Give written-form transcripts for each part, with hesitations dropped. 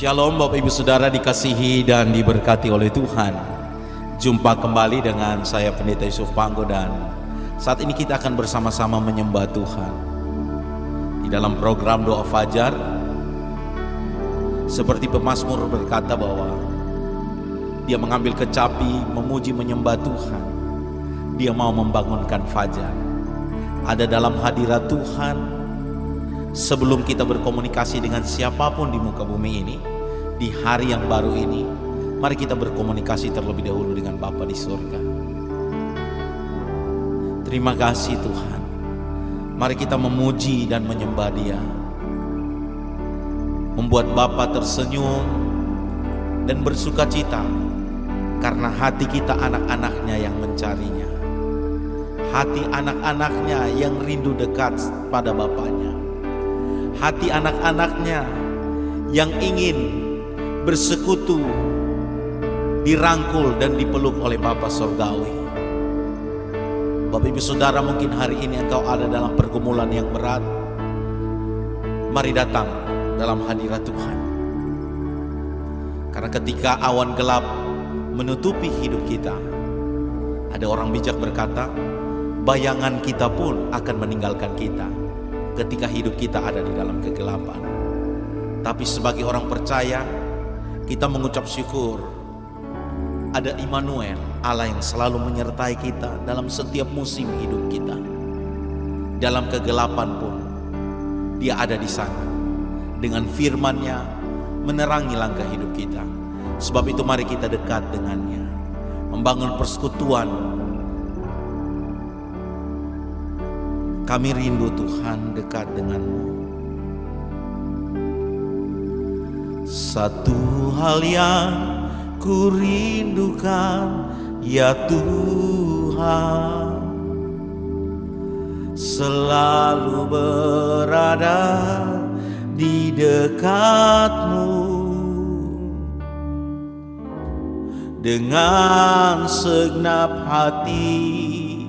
Shalom Bapak Ibu Saudara dikasihi dan diberkati oleh Tuhan. Jumpa kembali dengan saya Pendeta Yusuf Panggo, dan saat ini kita akan bersama-sama menyembah Tuhan. Di dalam program Doa Fajar, seperti pemazmur berkata bahwa dia mengambil kecapi, memuji menyembah Tuhan. Dia mau membangunkan fajar. Ada dalam hadirat Tuhan. Sebelum kita berkomunikasi dengan siapapun di muka bumi ini, di hari yang baru ini, mari kita berkomunikasi terlebih dahulu dengan Bapa di surga. Terima kasih Tuhan. Mari kita memuji dan menyembah Dia. Membuat Bapa tersenyum dan bersuka cita karena hati kita anak-anaknya yang mencarinya. Hati anak-anaknya yang rindu dekat pada Bapanya. Hati anak-anaknya yang ingin bersekutu, dirangkul dan dipeluk oleh Bapa Surgawi. Bapak Ibu Saudara, mungkin hari ini engkau ada dalam pergumulan yang berat. Mari datang dalam hadirat Tuhan. Karena ketika awan gelap menutupi hidup kita, ada orang bijak berkata, bayangan kita pun akan meninggalkan kita ketika hidup kita ada di dalam kegelapan. Tapi sebagai orang percaya, kita mengucap syukur ada Immanuel, Allah yang selalu menyertai kita dalam setiap musim hidup kita. Dalam kegelapan pun Dia ada di sana, dengan firman-Nya menerangi langkah hidup kita. Sebab itu mari kita dekat dengannya, membangun persekutuan. Kami rindu Tuhan dekat denganmu. Satu hal yang ku rindukan, ya Tuhan, selalu berada di dekatmu. Dengan segenap hati,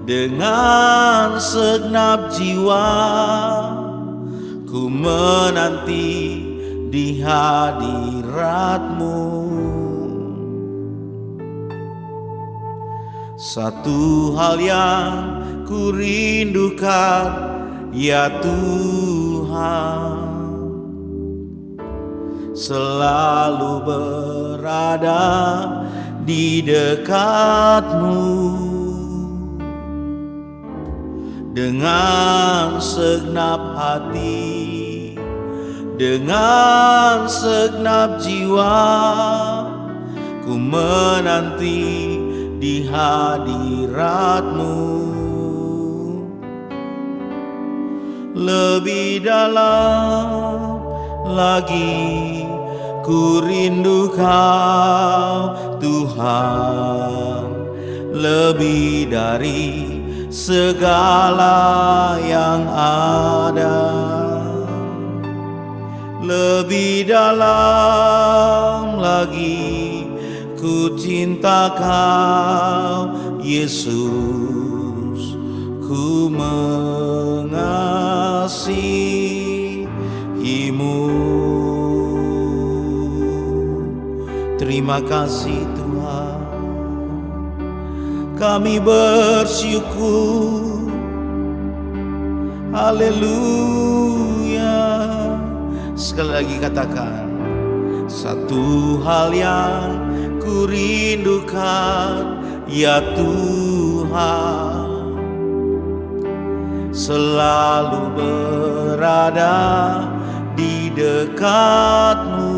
dengan segenap jiwa, ku menanti di hadirat-Mu. Satu hal yang ku rindukan, ya Tuhan, selalu berada di dekat-Mu. Dengan segenap hati, dengan segenap jiwa, ku menanti di hadirat-Mu. Lebih dalam lagi ku rindu Kau Tuhan, lebih dari segala yang ada. Lebih dalam lagi ku cinta Kau Yesus, ku mengasihi-Mu. Terima kasih Tuhan, kami bersyukur. Haleluya. Sekali lagi katakan, satu hal yang ku rindukan, ya Tuhan, selalu berada di dekat-Mu.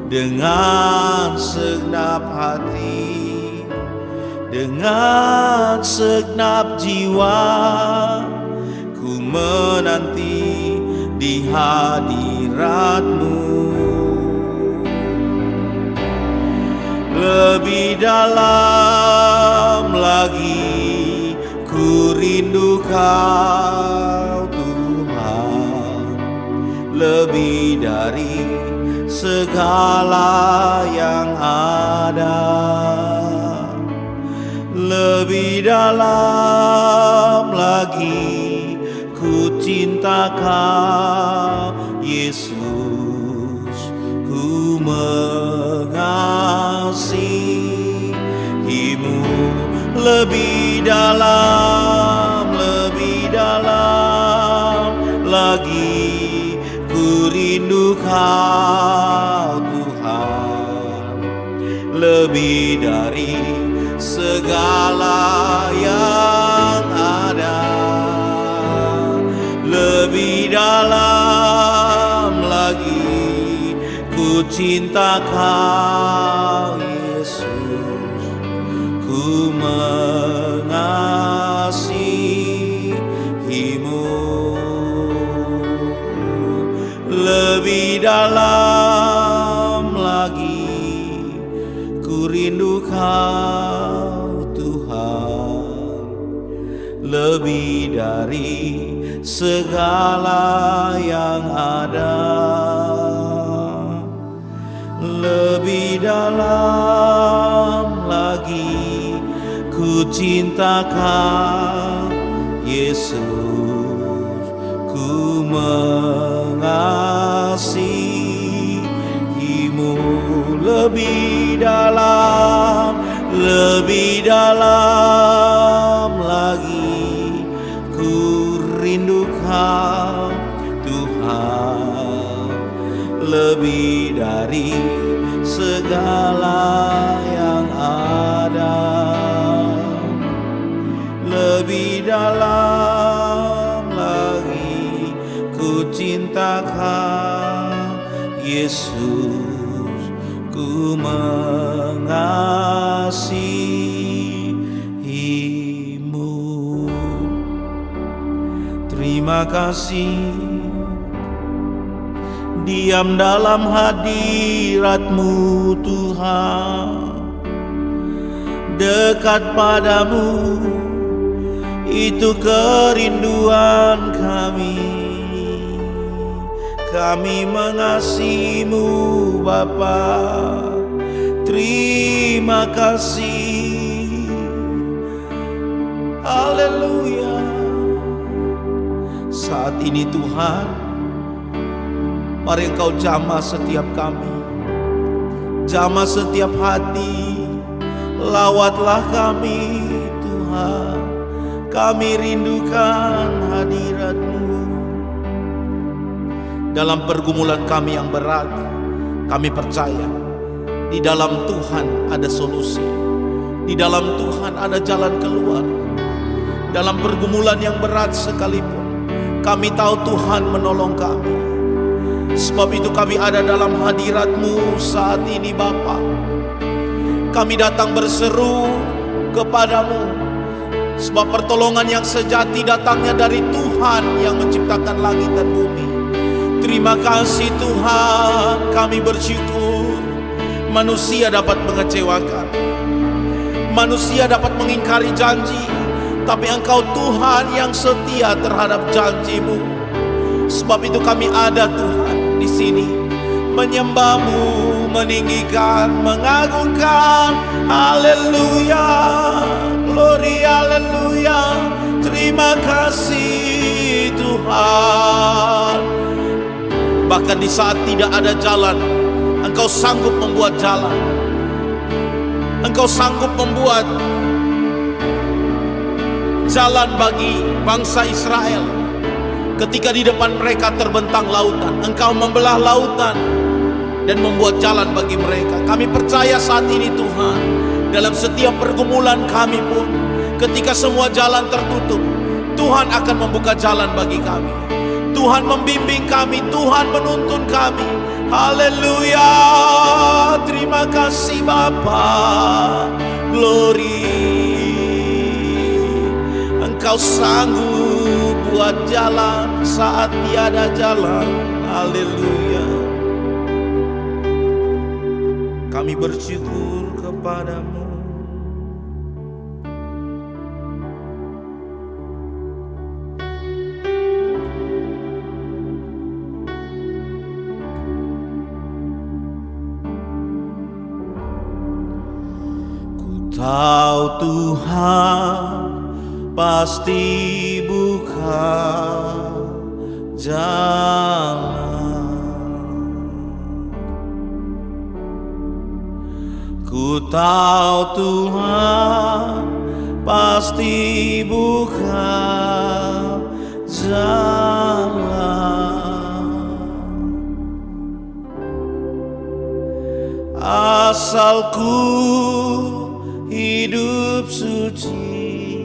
Dengan segenap hati, dengan segenap jiwa, ku menanti di hadirat-Mu. Lebih dalam lagi ku rindu Kau Tuhan, lebih dari segala yang ada. Lebih dalam lagi ku cinta Kau Yesus, ku mengasihi-Mu lebih dalam lagi. Ku rindu Kau Tuhan, lebih dari segala yang ada, lebih dalam lagi. Ku cinta Kau Yesus, ku mengasihi-Mu lebih dalam lagi. Ku rindu Kau Tuhan, lebih dari segala yang ada, lebih dalam lagi. Ku cinta Kau Yesus, ku mengasihi-Mu lebih dalam lagi. Ku rindu Kau Tuhan, lebih dari segala yang ada, lebih dalam lagi. Ku cinta Kau Yesus, ku mengasihi-Mu. Terima kasih, diam dalam hadirat-Mu Tuhan, dekat padamu itu kerinduan kami. Kami mengasihi-Mu Bapa, terima kasih. Haleluya. Saat ini Tuhan, mari Engkau jamah setiap kami, jamah setiap hati. Lawatlah kami Tuhan, kami rindukan hadirat-Mu. Dalam pergumulan kami yang berat, kami percaya di dalam Tuhan ada solusi, di dalam Tuhan ada jalan keluar. Dalam pergumulan yang berat sekalipun, kami tahu Tuhan menolong kami. Sebab itu kami ada dalam hadirat-Mu saat ini Bapa. Kami datang berseru kepadamu, sebab pertolongan yang sejati datangnya dari Tuhan yang menciptakan langit dan bumi. Terima kasih Tuhan, kami bersyukur. Manusia dapat mengecewakan, manusia dapat mengingkari janji, tapi Engkau Tuhan yang setia terhadap janji-Mu. Sebab itu kami ada Tuhan di sini, menyembah-Mu, meninggikan, mengagungkan. Haleluya, glory, haleluya. Terima kasih Tuhan. Bahkan di saat tidak ada jalan, Engkau sanggup membuat jalan. Engkau sanggup membuat jalan bagi bangsa Israel. Ketika di depan mereka terbentang lautan, Engkau membelah lautan dan membuat jalan bagi mereka. Kami percaya saat ini Tuhan, dalam setiap pergumulan kami pun, ketika semua jalan tertutup, Tuhan akan membuka jalan bagi kami. Tuhan membimbing kami, Tuhan menuntun kami. Haleluya, terima kasih Bapa. Glory, Engkau sanggup buat jalan saat tiada jalan. Haleluya, kami bersyukur kepadamu. Tahu Tuhan pasti bukan jalan. Ku tahu Tuhan pasti buka jalan, asal ku hidup suci,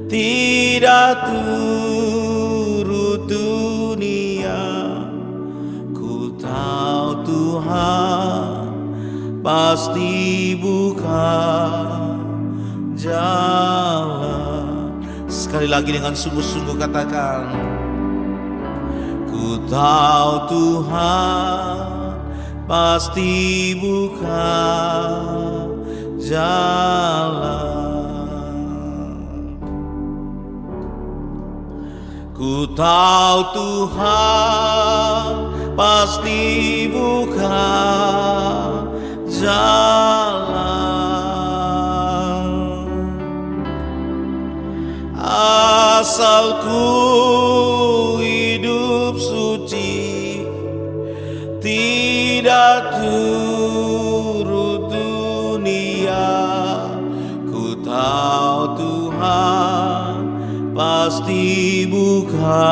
tidak turut dunia. Ku tahu Tuhan pasti buka jalan. Sekali lagi dengan sungguh-sungguh katakan, ku tahu Tuhan pasti buka jalan. Ku tahu Tuhan pasti buka jalan, asal ku hidup suci, tidak turut dunia. Ku tahu Tuhan pasti buka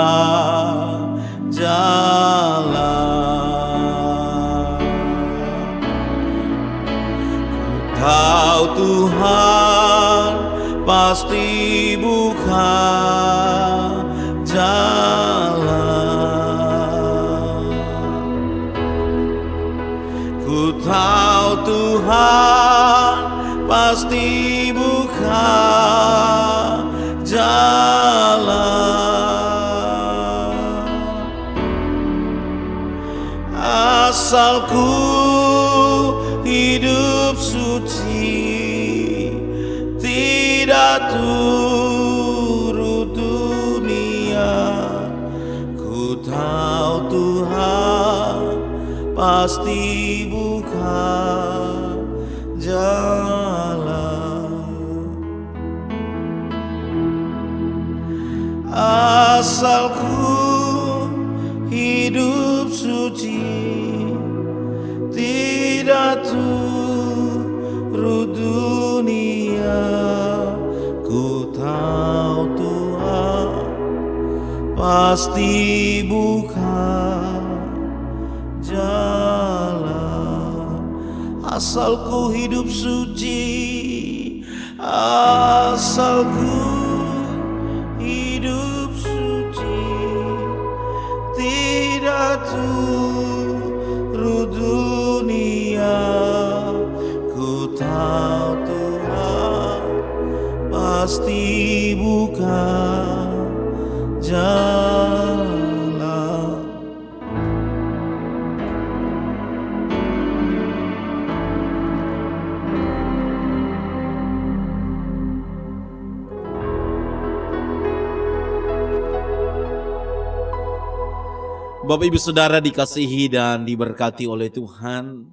jalan. Kau Tuhan pasti buka jalan. Ku tahu Tuhan pasti buka jalan, asal ku hidup suci, tidak turut dunia. Ku tahu Tuhan pasti buka jalan, asal ku hidup suci, tidak turut dunia. Ku tahu Tuhan pasti buka jalan, asal ku hidup suci, asal ku hidup suci, tidak turut dunia. Ku tahu Tuhan pasti buka jalan. Bapak Ibu Saudara dikasihi dan diberkati oleh Tuhan,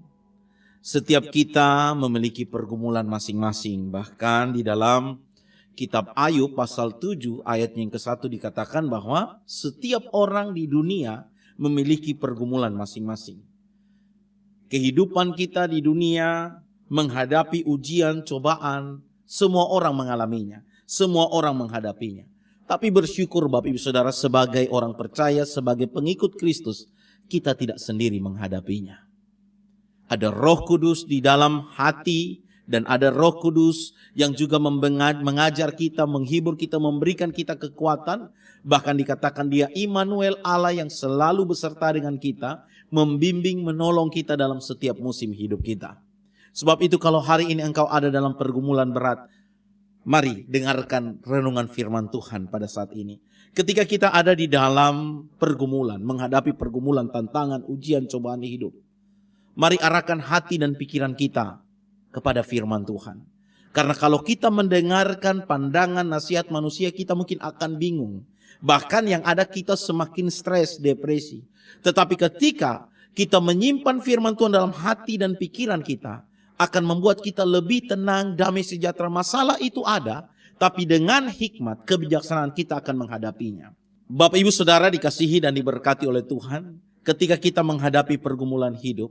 setiap kita memiliki pergumulan masing-masing. Bahkan di dalam kitab Ayub pasal 7 ayat yang ke-1 dikatakan bahwa setiap orang di dunia memiliki pergumulan masing-masing. Kehidupan kita di dunia menghadapi ujian, cobaan, semua orang mengalaminya, semua orang menghadapinya. Tapi bersyukur Bapak Ibu Saudara, sebagai orang percaya, sebagai pengikut Kristus, kita tidak sendiri menghadapinya. Ada Roh Kudus di dalam hati, dan ada Roh Kudus yang juga mengajar kita, menghibur kita, memberikan kita kekuatan. Bahkan dikatakan Dia Immanuel, Allah yang selalu beserta dengan kita, membimbing, menolong kita dalam setiap musim hidup kita. Sebab itu kalau hari ini engkau ada dalam pergumulan berat, mari dengarkan renungan firman Tuhan pada saat ini. Ketika kita ada di dalam pergumulan, menghadapi pergumulan, tantangan, ujian, cobaan hidup, mari arahkan hati dan pikiran kita kepada firman Tuhan. Karena kalau kita mendengarkan pandangan nasihat manusia, kita mungkin akan bingung. Bahkan yang ada kita semakin stres, depresi. Tetapi ketika kita menyimpan firman Tuhan dalam hati dan pikiran kita, akan membuat kita lebih tenang, damai sejahtera. Masalah itu ada, tapi dengan hikmat, kebijaksanaan kita akan menghadapinya. Bapak Ibu Saudara dikasihi dan diberkati oleh Tuhan, ketika kita menghadapi pergumulan hidup,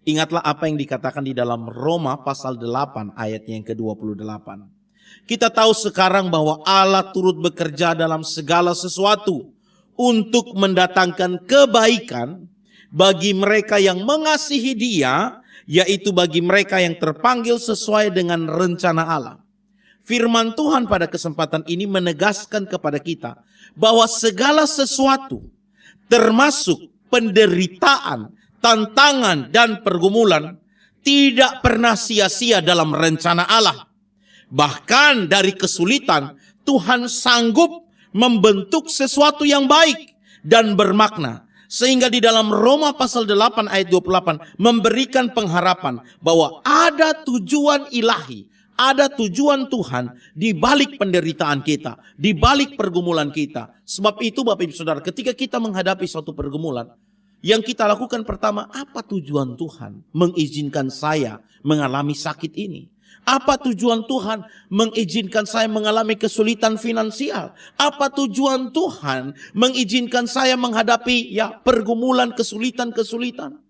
ingatlah apa yang dikatakan di dalam Roma pasal 8 ayatnya yang ke-28. Kita tahu sekarang bahwa Allah turut bekerja dalam segala sesuatu untuk mendatangkan kebaikan bagi mereka yang mengasihi Dia, yaitu bagi mereka yang terpanggil sesuai dengan rencana Allah. Firman Tuhan pada kesempatan ini menegaskan kepada kita bahwa segala sesuatu termasuk penderitaan, tantangan dan pergumulan tidak pernah sia-sia dalam rencana Allah. Bahkan dari kesulitan Tuhan sanggup membentuk sesuatu yang baik dan bermakna. Sehingga di dalam Roma pasal 8 ayat 28 memberikan pengharapan bahwa ada tujuan ilahi, ada tujuan Tuhan di balik penderitaan kita, di balik pergumulan kita. Sebab itu Bapak Ibu Saudara, ketika kita menghadapi suatu pergumulan, yang kita lakukan pertama, apa tujuan Tuhan mengizinkan saya mengalami sakit ini? Apa tujuan Tuhan mengizinkan saya mengalami kesulitan finansial? Apa tujuan Tuhan mengizinkan saya menghadapi pergumulan, kesulitan-kesulitan?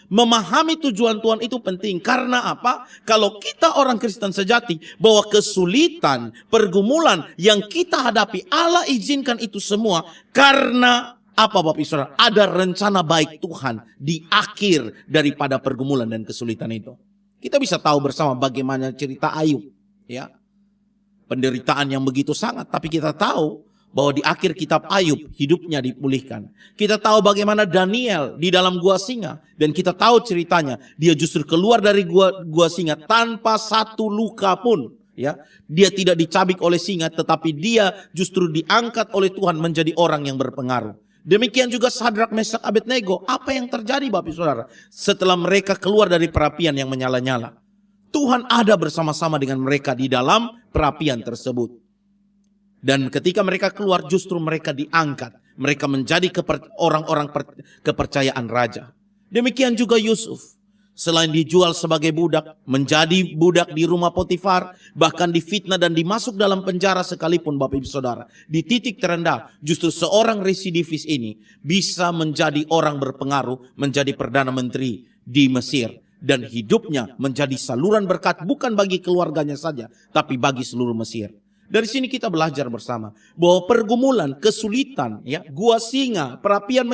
Memahami tujuan Tuhan itu penting. Karena apa? Kalau kita orang Kristen sejati, bahwa kesulitan, pergumulan yang kita hadapi, Allah izinkan itu semua karena apa Bapak Ibu Saudara? Ada rencana baik Tuhan di akhir daripada pergumulan dan kesulitan itu. Kita bisa tahu bersama bagaimana cerita Ayub, ya. Penderitaan yang begitu sangat, tapi kita tahu bahwa di akhir kitab Ayub hidupnya dipulihkan. Kita tahu bagaimana Daniel di dalam gua singa, dan kita tahu ceritanya, dia justru keluar dari gua singa tanpa satu luka pun, ya. Dia tidak dicabik oleh singa, tetapi dia justru diangkat oleh Tuhan menjadi orang yang berpengaruh. Demikian juga Sadrak, Mesak, Abednego. Apa yang terjadi Bapak Ibu Saudara? Setelah mereka keluar dari perapian yang menyala-nyala, Tuhan ada bersama-sama dengan mereka di dalam perapian tersebut. Dan ketika mereka keluar, justru mereka diangkat. Mereka menjadi orang-orang kepercayaan raja. Demikian juga Yusuf. Selain dijual sebagai budak, menjadi budak di rumah Potifar, bahkan difitnah dan dimasuk dalam penjara sekalipun Bapak Ibu Saudara. Di titik terendah, justru seorang residivis ini bisa menjadi orang berpengaruh, menjadi Perdana Menteri di Mesir. Dan hidupnya menjadi saluran berkat bukan bagi keluarganya saja, tapi bagi seluruh Mesir. Dari sini kita belajar bersama bahwa pergumulan, kesulitan, gua singa, perapian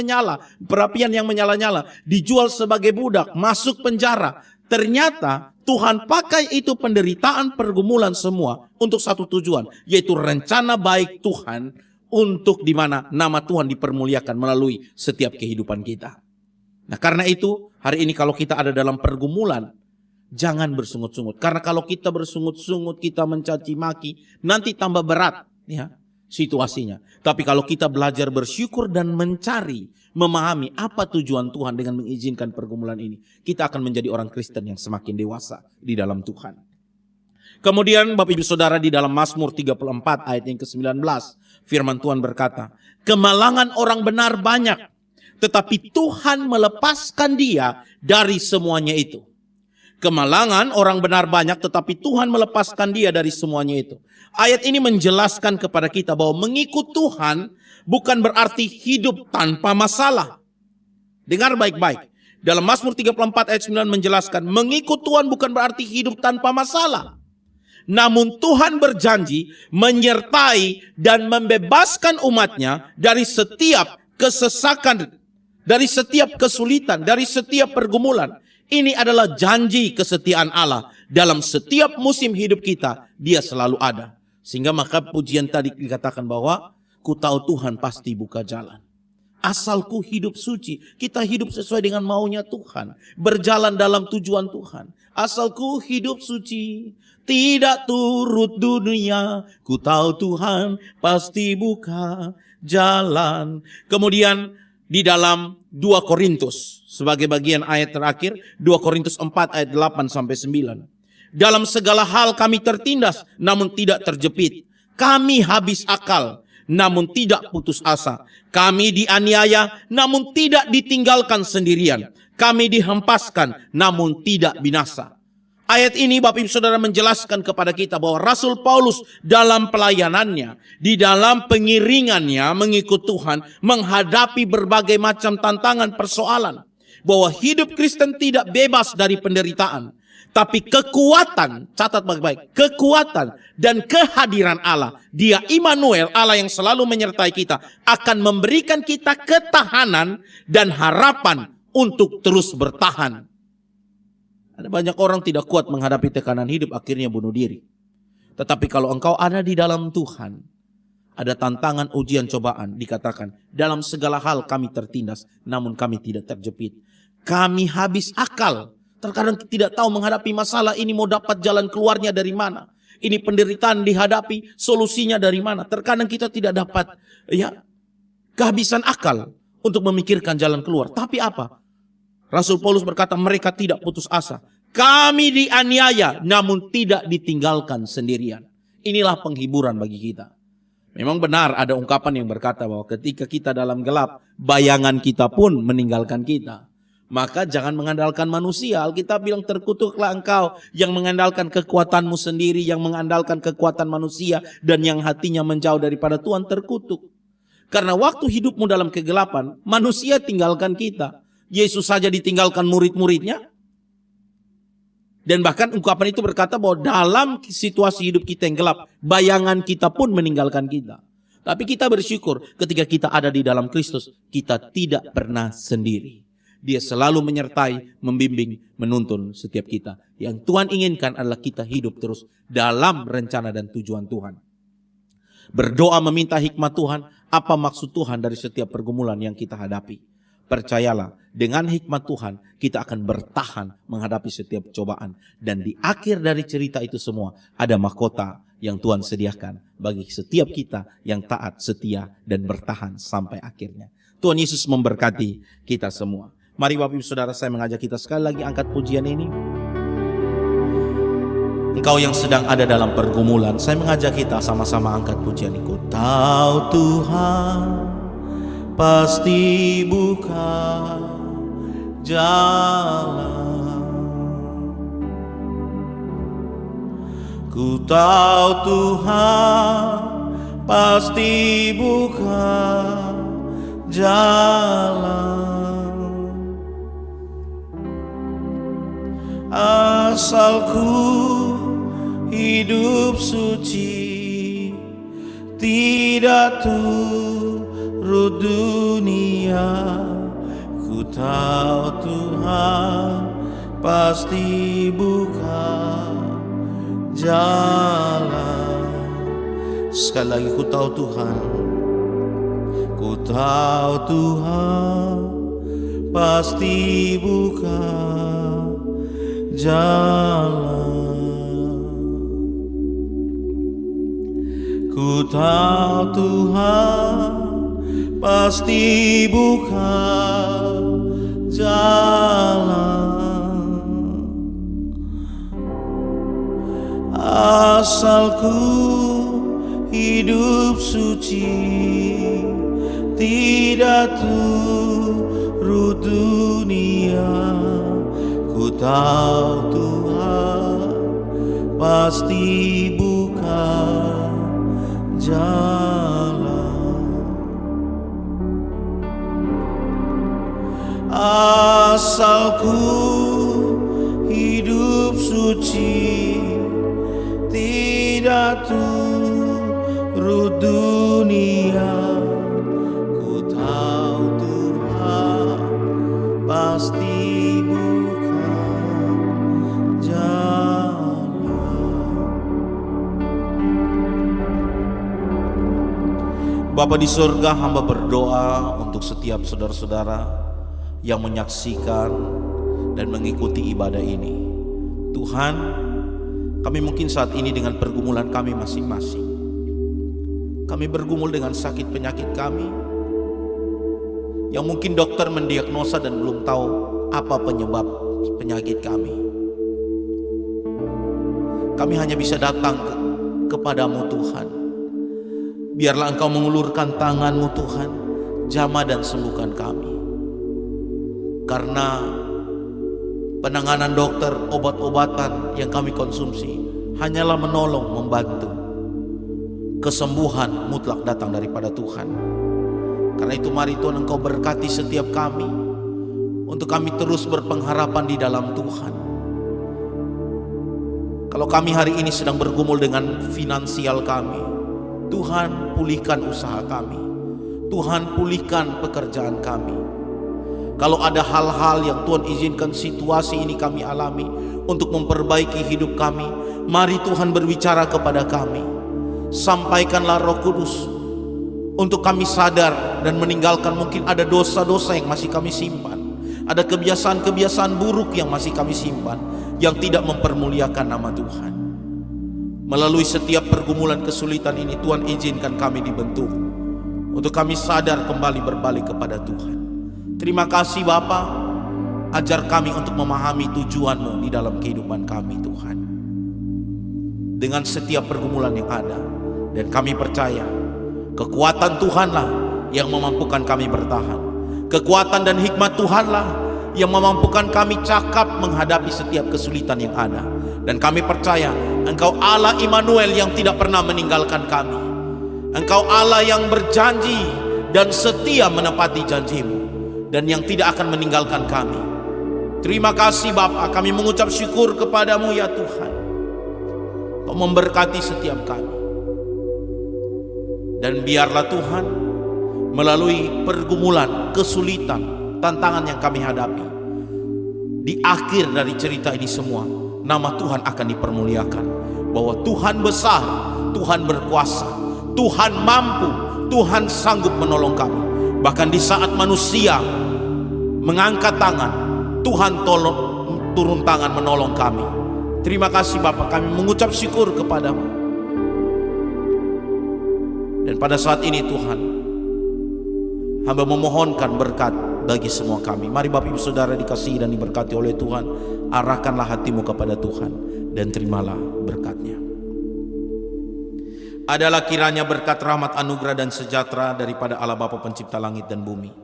yang menyala-nyala, dijual sebagai budak, masuk penjara. Ternyata Tuhan pakai itu penderitaan, pergumulan semua untuk satu tujuan, yaitu rencana baik Tuhan untuk di mana nama Tuhan dipermuliakan melalui setiap kehidupan kita. Nah, karena itu hari ini kalau kita ada dalam pergumulan, jangan bersungut-sungut. Karena kalau kita bersungut-sungut, kita mencaci maki, nanti tambah berat situasinya. Tapi kalau kita belajar bersyukur dan mencari, memahami apa tujuan Tuhan dengan mengizinkan pergumulan ini, kita akan menjadi orang Kristen yang semakin dewasa di dalam Tuhan. Kemudian Bapak Ibu Saudara, di dalam Mazmur 34 ayat yang ke-19, firman Tuhan berkata, kemalangan orang benar banyak, tetapi Tuhan melepaskan dia dari semuanya itu. Kemalangan orang benar banyak, tetapi Tuhan melepaskan dia dari semuanya itu. Ayat ini menjelaskan kepada kita bahwa mengikut Tuhan bukan berarti hidup tanpa masalah. Dengar baik-baik. Dalam Mazmur 34 ayat 9 menjelaskan, mengikut Tuhan bukan berarti hidup tanpa masalah. Namun Tuhan berjanji menyertai dan membebaskan umatnya dari setiap kesesakan, dari setiap kesulitan, dari setiap pergumulan. Ini adalah janji kesetiaan Allah. Dalam setiap musim hidup kita, Dia selalu ada. Sehingga maka pujian tadi dikatakan bahwa ku tahu Tuhan pasti buka jalan. Asalku hidup suci, kita hidup sesuai dengan maunya Tuhan. Berjalan dalam tujuan Tuhan. Asalku hidup suci, tidak turut dunia. Ku tahu Tuhan pasti buka jalan. Kemudian di dalam 2 Korintus, sebagai bagian ayat terakhir, 2 Korintus 4 ayat 8-9. Dalam segala hal kami tertindas, namun tidak terjepit. Kami habis akal, namun tidak putus asa. Kami dianiaya, namun tidak ditinggalkan sendirian. Kami dihempaskan, namun tidak binasa. Ayat ini Bapak Ibu Saudara menjelaskan kepada kita bahwa Rasul Paulus dalam pelayanannya, di dalam pengiringannya mengikut Tuhan, menghadapi berbagai macam tantangan persoalan. Bahwa hidup Kristen tidak bebas dari penderitaan. Tapi kekuatan, catat baik-baik, kekuatan dan kehadiran Allah, Dia Immanuel, Allah yang selalu menyertai kita, akan memberikan kita ketahanan dan harapan untuk terus bertahan. Ada banyak orang tidak kuat menghadapi tekanan hidup, akhirnya bunuh diri. Tetapi kalau engkau ada di dalam Tuhan, ada tantangan, ujian, cobaan, dikatakan, dalam segala hal kami tertindas, namun kami tidak terjepit. Kami habis akal. Terkadang tidak tahu menghadapi masalah ini mau dapat jalan keluarnya dari mana. Ini penderitaan dihadapi, solusinya dari mana. Terkadang kita tidak dapat kehabisan akal untuk memikirkan jalan keluar. Tapi apa? Rasul Paulus berkata mereka tidak putus asa. Kami dianiaya namun tidak ditinggalkan sendirian. Inilah penghiburan bagi kita. Memang benar ada ungkapan yang berkata bahwa ketika kita dalam gelap, bayangan kita pun meninggalkan kita. Maka jangan mengandalkan manusia. Alkitab bilang terkutuklah engkau yang mengandalkan kekuatanmu sendiri, yang mengandalkan kekuatan manusia, dan yang hatinya menjauh daripada Tuhan terkutuk. Karena waktu hidupmu dalam kegelapan, manusia tinggalkan kita. Yesus saja ditinggalkan murid-muridnya. Dan bahkan ungkapan itu berkata bahwa dalam situasi hidup kita yang gelap, bayangan kita pun meninggalkan kita. Tapi kita bersyukur ketika kita ada di dalam Kristus, kita tidak pernah sendiri. Dia selalu menyertai, membimbing, menuntun setiap kita. Yang Tuhan inginkan adalah kita hidup terus dalam rencana dan tujuan Tuhan. Berdoa meminta hikmat Tuhan, apa maksud Tuhan dari setiap pergumulan yang kita hadapi. Percayalah, dengan hikmat Tuhan kita akan bertahan menghadapi setiap cobaan. Dan di akhir dari cerita itu semua ada mahkota yang Tuhan sediakan bagi setiap kita yang taat, setia, dan bertahan sampai akhirnya. Tuhan Yesus memberkati kita semua. Mari Bapak Ibu Saudara, saya mengajak kita sekali lagi angkat pujian ini. Engkau yang sedang ada dalam pergumulan, saya mengajak kita sama-sama angkat pujian ini. Ku tahu Tuhan pasti buka jalan. Ku tahu Tuhan pasti buka jalan. Asal ku hidup suci, tidak turut dunia. Ku tahu Tuhan pasti buka jalan. Sekali lagi, ku tahu Tuhan, ku tahu Tuhan pasti buka jalan. Ku tahu Tuhan pasti buka jalan. Asal ku hidup suci, tidak turut dunia. Ku tahu Tuhan pasti buka jalan. Asal ku hidup suci, tidak turut dunia. Ku tahu Tuhan pasti Bapa di surga, hamba berdoa untuk setiap saudara-saudara yang menyaksikan dan mengikuti ibadah ini. Tuhan, kami mungkin saat ini dengan pergumulan kami masing-masing. Kami bergumul dengan sakit penyakit kami, yang mungkin dokter mendiagnosa dan belum tahu apa penyebab penyakit kami. Kami hanya bisa datang kepadamu Tuhan. Biarlah Engkau mengulurkan tangan-Mu Tuhan, jamah dan sembuhkan kami. Karena penanganan dokter, obat-obatan yang kami konsumsi hanyalah menolong, membantu. Kesembuhan mutlak datang daripada Tuhan. Karena itu mari Tuhan Engkau berkati setiap kami, untuk kami terus berpengharapan di dalam Tuhan. Kalau kami hari ini sedang bergumul dengan finansial kami, Tuhan pulihkan usaha kami, Tuhan pulihkan pekerjaan kami. Kalau ada hal-hal yang Tuhan izinkan situasi ini kami alami untuk memperbaiki hidup kami, mari Tuhan berbicara kepada kami. Sampaikanlah Roh Kudus untuk kami sadar dan meninggalkan mungkin ada dosa-dosa yang masih kami simpan, ada kebiasaan-kebiasaan buruk yang masih kami simpan, yang tidak mempermuliakan nama Tuhan. Melalui setiap pergumulan kesulitan ini, Tuhan izinkan kami dibentuk untuk kami sadar kembali berbalik kepada Tuhan. Terima kasih Bapa, ajar kami untuk memahami tujuan-Mu di dalam kehidupan kami Tuhan. Dengan setiap pergumulan yang ada, dan kami percaya kekuatan Tuhanlah yang memampukan kami bertahan. Kekuatan dan hikmat Tuhanlah yang memampukan kami cakap menghadapi setiap kesulitan yang ada. Dan kami percaya Engkau Allah Immanuel yang tidak pernah meninggalkan kami. Engkau Allah yang berjanji dan setia menepati janji-Mu, dan yang tidak akan meninggalkan kami. Terima kasih Bapa, kami mengucap syukur kepadamu ya Tuhan. Kau memberkati setiap kami. Dan biarlah Tuhan, melalui pergumulan, kesulitan, tantangan yang kami hadapi, di akhir dari cerita ini semua, nama Tuhan akan dipermuliakan. Bahwa Tuhan besar, Tuhan berkuasa, Tuhan mampu, Tuhan sanggup menolong kami. Bahkan di saat manusia mengangkat tangan, Tuhan turun tangan menolong kami. Terima kasih Bapa, kami mengucap syukur kepadamu. Dan pada saat ini Tuhan, hamba memohonkan berkat bagi semua kami. Mari Bapak Ibu Saudara dikasihi dan diberkati oleh Tuhan, arahkanlah hatimu kepada Tuhan dan terimalah berkat-Nya. Adalah kiranya berkat, rahmat, anugerah dan sejahtera daripada Allah Bapa pencipta langit dan bumi,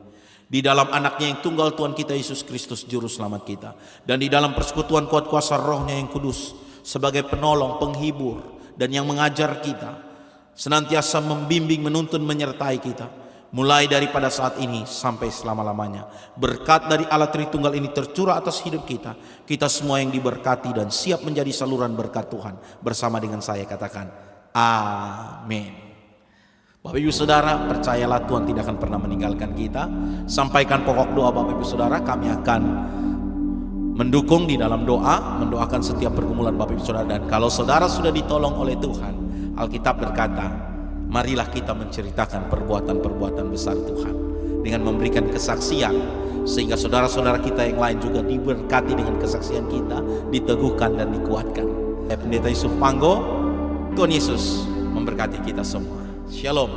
di dalam anaknya yang tunggal Tuhan kita Yesus Kristus juru selamat kita, dan di dalam persekutuan kuat kuasa Roh-Nya yang kudus sebagai penolong, penghibur, dan yang mengajar kita, senantiasa membimbing, menuntun, menyertai kita, mulai daripada saat ini sampai selama-lamanya. Berkat dari Allah Tritunggal ini tercurah atas hidup kita. Kita semua yang diberkati dan siap menjadi saluran berkat Tuhan. Bersama dengan saya katakan amin. Bapak Ibu Saudara, percayalah Tuhan tidak akan pernah meninggalkan kita. Sampaikan pokok doa Bapak Ibu Saudara, kami akan mendukung di dalam doa, mendoakan setiap pergumulan Bapak Ibu Saudara. Dan kalau saudara sudah ditolong oleh Tuhan, Alkitab berkata, marilah kita menceritakan perbuatan-perbuatan besar Tuhan dengan memberikan kesaksian, sehingga saudara-saudara kita yang lain juga diberkati dengan kesaksian kita, diteguhkan dan dikuatkan. Pendeta Yusuf Panggo, Tuhan Yesus memberkati kita semua. Shalom.